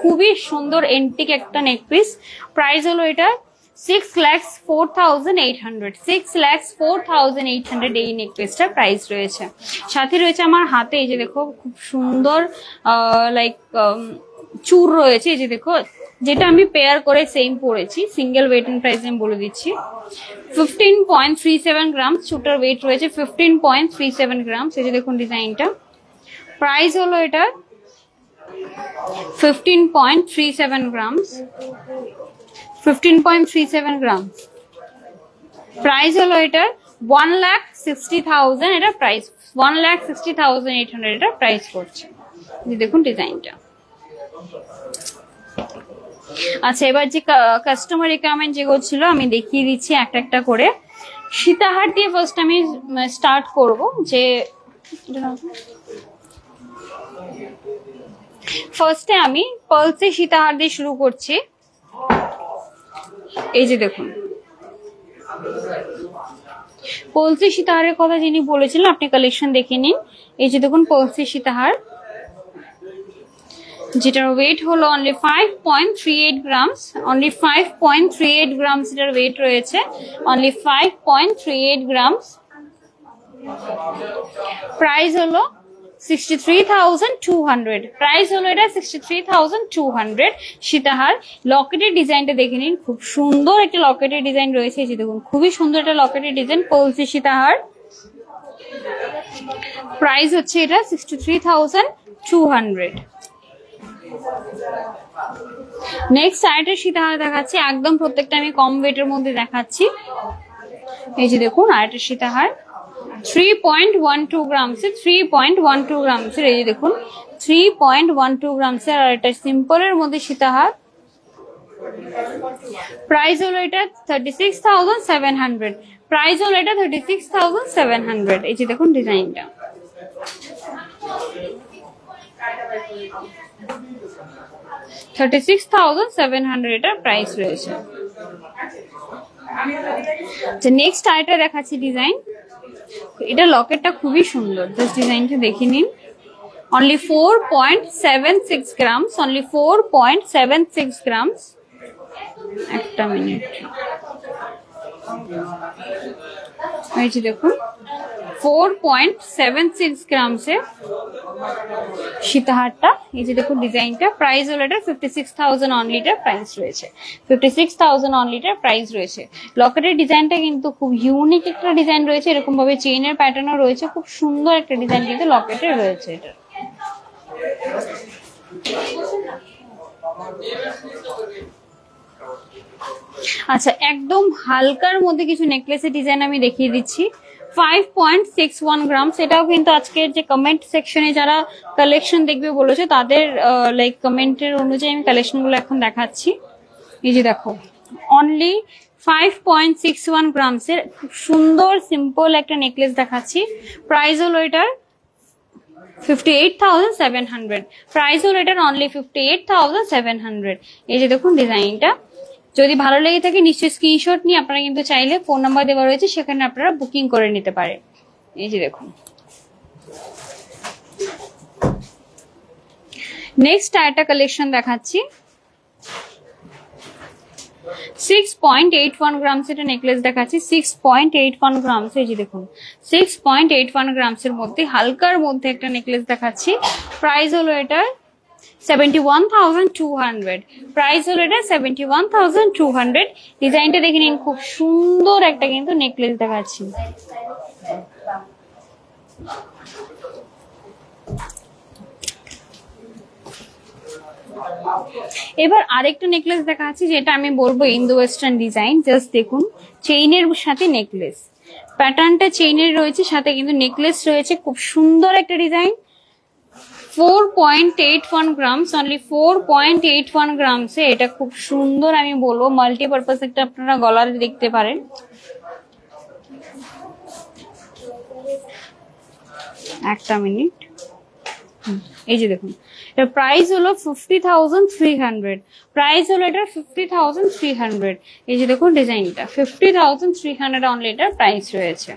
খুবই সুন্দর এন্টিক একটা নেক পিস। প্রাইস হলো এটা 6,04,800। 6,04,800 এই নেক পিসটার প্রাইস রয়েছে। সাথে রয়েছে আমার হাতে, এই যে দেখো খুব সুন্দর লাইক চুর রয়েছে। এই যে দেখো, যেটা আমি পেয়ার করে সেম পরেছি, সিঙ্গেল ওয়েট এন্ড প্রাইস আমি বলে দিচ্ছি। 15.37 গ্রাম চুটার ওয়েট রয়েছে, 15.37 গ্রামস। এই যে দেখুন ডিজাইনটা। প্রাইস হলো এটা 15.37 গ্রামস। 15.37 গ্রামস। প্রাইস হলো এটা 1,60,000 এটা প্রাইস, 1,60,800 এটা প্রাইস করছে। দেখুন ডিজাইনটা। আচ্ছা, এবার যে কাস্টমার রিকোয়ারমেন্ট যেগুলো ছিল আমি দেখিয়ে দিচ্ছি একটা একটা করে। সীতাহার দিয়ে ফার্স্ট আমি স্টার্ট করব। যে ফার্স্টে আমি পার্লসে সীতাহার দিয়ে শুরু করছি। এই যে দেখুন, পার্লসে সীতাহারের কথা যিনি বলেছিলেন আপনি কালেকশন দেখে নিন। এই যে দেখুন পার্লসে সীতাহার, যেটার ওয়েট হলো অনলি 5.38 গ্রামস। অনলি 5.38 গ্রামস এটার ওয়েট রয়েছে, অনলি 5.38 গ্রামস। প্রাইস হলো 63,200 প্রাইস হলো এটা 63,200 সীতাহার। লকেটের ডিজাইনটা দেখে নিন, খুব সুন্দর একটা লকেটের ডিজাইন রয়েছে, এই যে দেখুন খুবই সুন্দর একটা লকেটের ডিজাইন, পলসি সীতাহার। প্রাইস হচ্ছে এটা 63,200। নেক্সট আরেকটা সীতাহার দেখাচ্ছি, একদম প্রত্যেকটা আমি কম ওয়েটের মধ্যে দেখাচ্ছি। এই যে দেখুন আরেকটা সীতাহার 3.12 গ্রামসের, 3.12 গ্রামসের, এই যে দেখুন 3.12 গ্রামসের আর এটা সিম্পলের মধ্যে সীতাহার। প্রাইস হলো এটা 36,700, প্রাইস হলো এটা 36,700। এই যে দেখুন ডিজাইনটা, $36,700 এটার প্রাইস রয়েছে। নেক্সট আইটা দেখাচ্ছি ডিজাইন, এটা লকেটটা খুবই সুন্দর, জাস্ট ডিজাইনটা দেখে নিন। Only 4.76 grams, only 4.76 grams. একটা মিনিট, এই যে দেখুন 4.76 গ্রামসে সীতাহারটা। এই যে দেখুন ডিজাইনটা, প্রাইস হলো এটা 56,000 অনলি এটার প্রাইস রয়েছে, 56,000 অনলি এটার প্রাইস রয়েছে। লকেটের ডিজাইনটা কিন্তু খুব ইউনিক একটা ডিজাইন রয়েছে, এরকম ভাবে চেইনের প্যাটার্নও রয়েছে, খুব সুন্দর একটা ডিজাইন কিন্তু লকেটের রয়েছে এটা। আচ্ছা, একদম হালকার মধ্যে কিছু নেকলেসের ডিজাইন আমি দেখিয়ে দিচ্ছি। 5.61 গ্রামস, এটাও কিন্তু আজকের যে কমেন্ট সেকশনে যারা কালেকশন দেখবে বলেছে তাদের লাইক কমেন্টের অনুযায়ী আমি কালেকশন গুলো এখন দেখাচ্ছি। এই যে দেখো অনলি 5.61 গ্রামসের খুব সুন্দর সিম্পল একটা নেকলেস দেখাচ্ছি। প্রাইস হলো এটার 58,700, প্রাইস হলো এটার অনলি 58,700। এই যে দেখুন ডিজাইনটা, যদি ভালো লেগে থাকে নিশ্চয়ই স্ক্রিনশট নিয়ে আপনারা কিন্তু চাইলে ফোন নাম্বার দেওয়া রয়েছে সেখানে আপনারা বুকিং করে নিতে পারেন। এই যে দেখুন নেক্সট আরেকটা কালেকশন দেখাচ্ছি, 6.81 গ্রামস এটা নেকলেস দেখাচ্ছি, 6.81 গ্রামস। এই যে দেখুন 6.81 গ্রামসের মধ্যে হালকার মধ্যে একটা নেকলেস দেখাচ্ছি। প্রাইস হলো এটার 71,200, প্রাইস হলো এটা 71,200। ডিজাইনটা দেখে নিন, খুব সুন্দর একটা কিন্তু নেকলেস দেখাচ্ছি। এবার আরেকটা নেকলেস দেখাচ্ছি যেটা আমি বলবো ইন্দো ওয়েস্টার্ন ডিজাইন। জাস্ট দেখুন চেইনের সাথে নেকলেস, প্যাটার্নটা চেইনের রয়েছে, সাথে কিন্তু নেকলেস রয়েছে, খুব সুন্দর একটা ডিজাইন। 4.81 গ্রামস, অনলি 4.81 গ্রামসে এটা খুব সুন্দর আমি বলবো মাল্টিপারপাস একটা আপনারা গলার দেখতে পারেন। একটা মিনিট, এই যে দেখুন এর প্রাইস হলো 50,300, প্রাইস হলো এটা 50,300। এই যে দেখুন ডিজাইনটা 50,300 অনলি এটার প্রাইস রয়েছে।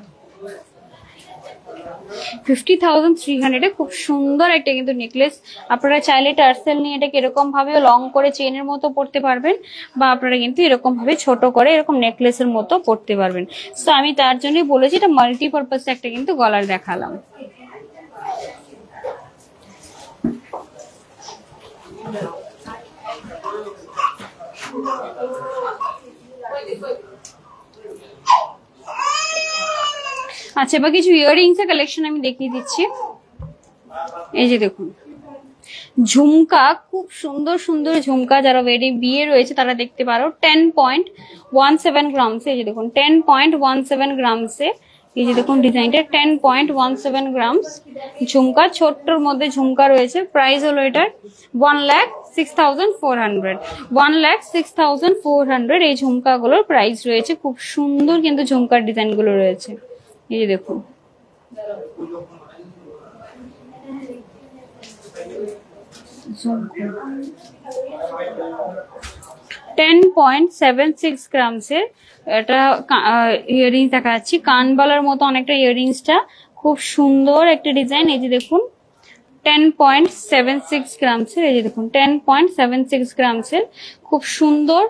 50,300 খুব সুন্দর একটা কিন্তু নেকলেস। আপনারা চাইলে টার্সেল নিয়ে এটাকে এরকম ভাবে লং করে চেইনের মতো পড়তে পারবেন, বা আপনারা কিন্তু এরকম ভাবে ছোট করে এরকম নেকলেসের মতো পড়তে পারবেন। তো আমি তার জন্যই বলেছি এটা মাল্টিপারপাস একটা কিন্তু গলার দেখালাম। আচ্ছা, এবার কিছু ইয়াররিংস এর কালেকশন আমি দেখিয়ে দিচ্ছি। এই যে দেখুন ঝুমকা, খুব সুন্দর সুন্দর ঝুমকা, যারা বিয়ে রয়েছে তারা দেখতে পারো। 10.17 গ্রামসে, এই যে দেখুন 10.17 গ্রামসে, এই যে দেখুন ডিজাইনটা 10.17 গ্রামস ঝুমকা, ছোট্টর মধ্যে ঝুমকা রয়েছে। প্রাইস হলো এটার 1,06,400, 1,06,400 এই ঝুমকাগুলোর প্রাইস রয়েছে। খুব সুন্দর কিন্তু ঝুমকার ডিজাইন গুলো রয়েছে। এই যে দেখুন 10.76 গ্রামসের এটা ইয়াররিংস দেখাচ্ছি, কানবালার মতো অনেকটা ইয়াররিংসটা, খুব সুন্দর একটা ডিজাইন। এই যে দেখুন 10.76 গ্রামসের, এই যে দেখুন 10.76 গ্রামসের খুব সুন্দর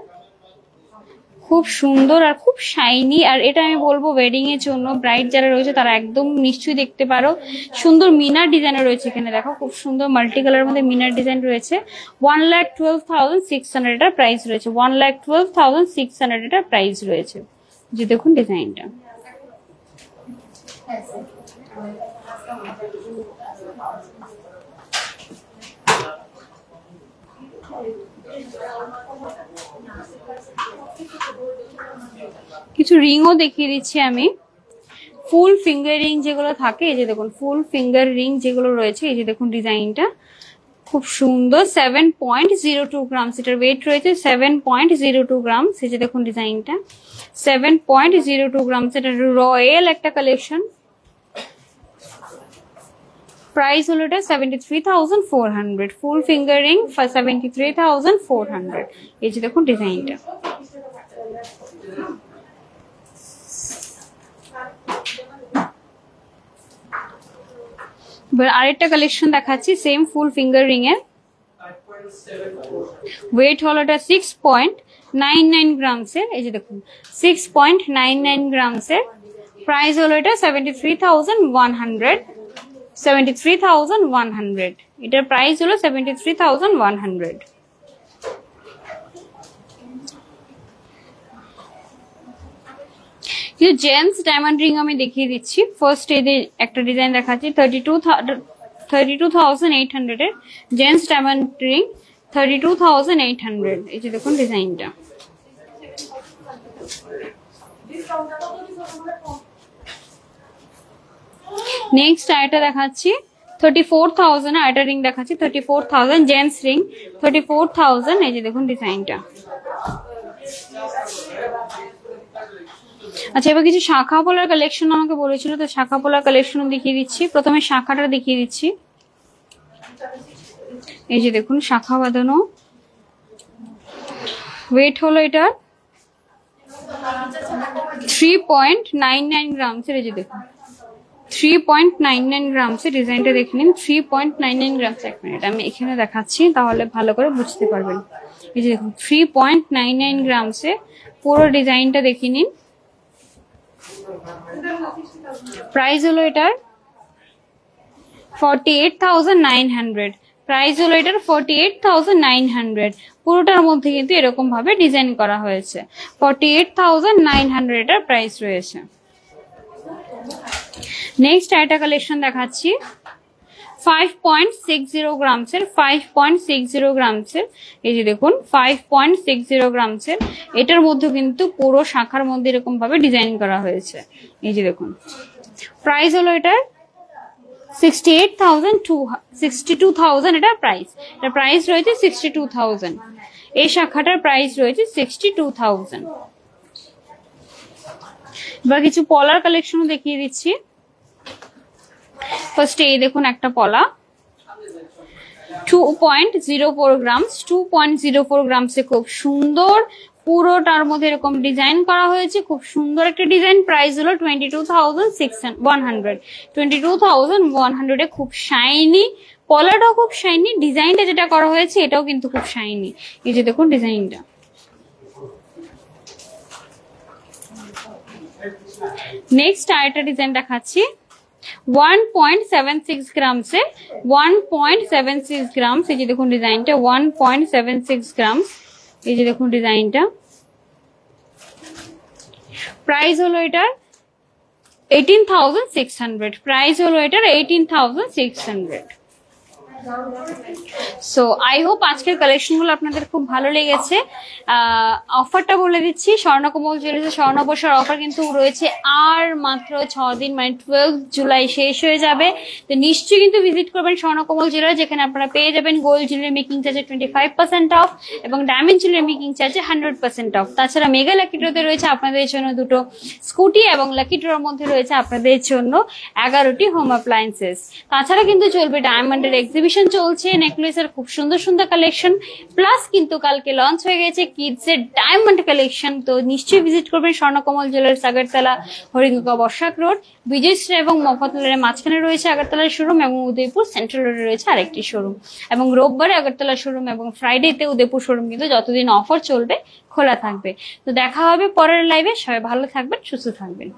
খুব সুন্দর আর খুব শাইনি। আর এটা আমি বলবো ওয়েডিং এর জন্য ব্রাইড যারা রয়েছে তারা একদম নিশ্চয়ই দেখতে পারো। সুন্দর মিনার ডিজাইন রয়েছে এখানে, দেখো খুব সুন্দর মাল্টি কালারের মধ্যে মিনার ডিজাইন রয়েছে। 1,12,600 এটার প্রাইস রয়েছে। 1,12,600 এটার প্রাইস রয়েছে। যে দেখুন ডিজাইনটা, কিছু রিংও দেখিয়ে দিচ্ছি আমি। ফুল ফিঙ্গার রিং যেগুলো থাকে, এই যে দেখুন ফুল ফিঙ্গার রিং যেগুলো রয়েছে, এই যে দেখুন ডিজাইনটা খুব সুন্দর। 7.02 গ্রাম এটার ওয়েট রয়েছে। 7.02 গ্রাম। এই যে দেখুন ডিজাইনটা 7.02 গ্রাম। এটা রয়্যাল একটা কালেকশন। প্রাইস হলো এটা 73,400। ফুল ফিঙ্গার রিং 73,400। এই যে দেখুন ডিজাইনটা। এবার আরেকটা কালেকশন দেখাচ্ছি সেম ফুল ফিঙ্গার রিং এর। ওয়েট হলো এটা 6.99 গ্রামস এর। এই যে দেখুন 6.99 গ্রামস এর। প্রাইস হলো এটা 73,100। 73,100 এটার প্রাইস হলো 73,100। কিছু জেন্টস ডায়মন্ড রিং আমি দেখিয়ে দিচ্ছি। ফার্স্ট এদের একটা ডিজাইন দেখাচ্ছি 32,800 এর জেন্টস ডায়মন্ড রিং 32,800। এই যে দেখুন ডিজাইনটা। নেক্সট আইটা দেখাচ্ছি 34,000 আইটা রিং দেখাচ্ছি 34,000 জেন্টস রিং 34,000। এই যে দেখুন ডিজাইনটা। আচ্ছা, এবার কিছু শাখা পলার কালেকশন আমাকে বলেছিল, তো শাখা পলার কালেকশন দেখিয়ে দিচ্ছি। প্রথমে শাখাটা দেখিয়ে দিচ্ছি। এই যে দেখুন শাখা বাঁধানো। ওয়েট হলো এটা 3.99 গ্রাম। এই যে দেখুন 3.99 গ্রাম। ডিজাইনটা দেখে নিন 3.99 গ্রাম। এক মিনিট আমি এখানে দেখাচ্ছি তাহলে ভালো করে বুঝতে পারবেন। এই যে দেখুন 3.99 গ্রাম পুরো ডিজাইনটা দেখে নিন। প্রাইস হলো এটার 48,900। প্রাইস হলো এটার 48,900। পুরোটার মধ্যে কিন্তু এরকম ভাবে ডিজাইন করা হয়েছে। 48,900 এটার প্রাইস রয়েছে। নেক্সট আইটা কালেকশন দেখাচ্ছি 5.60 গ্রামস এর। 5.60 গ্রামস এর। এই যে দেখুন 5.60 গ্রামস এর। এটার মধ্যে কিন্তু পুরো শাখার মধ্যে এরকম ভাবে ডিজাইন করা হয়েছে। এই যে দেখুন প্রাইস হলো এটার 62,000 এটা প্রাইস। এটা প্রাইস রয়েছে 62,000। এই শাখাটার প্রাইস রয়েছে 62,000। এবার কিছু পলার কালেকশন দেখিয়ে দিচ্ছি। ফার্স্টে এই দেখুন একটা পলা 2.04 গ্রামস। 2.04 গ্রামসে খুব সুন্দর পুরোটার মধ্যে এরকম ডিজাইন করা হয়েছে। খুব সুন্দর একটা ডিজাইন। প্রাইস হলো 22,100। 22,100 এ খুব শাইনি। পলাটাও খুব শাইনি। ডিজাইনটা যেটা করা হয়েছে এটাও কিন্তু খুব শাইনি। এই যে দেখুন ডিজাইনটা। নেক্সট আরেকটা ডিজাইন দেখাচ্ছি 1.76 গ্রামস এ। 1.76 গ্রামস। এই যে দেখুন ডিজাইনটা 1.76 গ্রামস। এই যে দেখুন ডিজাইনটা। প্রাইস হলো এটার 18,600। প্রাইস হলো এটার 18,600। সো আই হোপ আজকের কালেকশন গুলো আপনাদের খুব ভালো লেগেছে। অফারটা বলে দিচ্ছি, স্বর্ণকমল জুয়েলার্সের স্বর্ণবর্ষার অফার কিন্তু রয়েছে আর মাত্র 6 দিন, মানে 12 জুলাই শেষ হয়ে যাবে। তো নিশ্চয়ই কিন্তু ভিজিট করবেন স্বর্ণকমল জুয়েলার্স, যেখানে আপনারা পেয়ে যাবেন গোল্ড জুয়েলারি মেকিং চার্জে 25% অফ এবং ডায়মন্ড জুয়েলারি মেকিং চার্জে 100% অফ। তাছাড়া মেগা লাকি ড্রতে রয়েছে আপনাদের জন্য দুটো স্কুটি এবং লাকি ড্রর মধ্যে রয়েছে আপনাদের জন্য 11টি হোম অ্যাপ্লায়েন্সেস। তাছাড়া কিন্তু চলবে ডায়মন্ডের এক্সিবিশন কালেকশন চলছে, নেকলেসের খুব সুন্দর সুন্দর কালেকশন, প্লাস কিন্তু কালকে লঞ্চ হয়ে গেছে কিডস এর ডায়মন্ড কালেকশন। তো নিশ্চয়ই ভিজিট করবেন স্বর্ণকমল জুয়েলার্স, আগরতলা হরিঙ্গা বর্ষাক রোড, বিজয়শ্রী এবং মফতলালের মাঝখানে রয়েছে আগরতলার শোরুম, এবং উদয়পুর সেন্ট্রাল রোডে রয়েছে আরেকটি শোরুম, এবং রোববারে আগরতলা শোরুম এবং ফ্রাইডেতে উদয়পুর শোরুম কিন্তু যতদিন অফার চলবে খোলা থাকবে। তো দেখা হবে পরের লাইভে, সবাই ভালো থাকবেন, সুস্থ থাকবেন।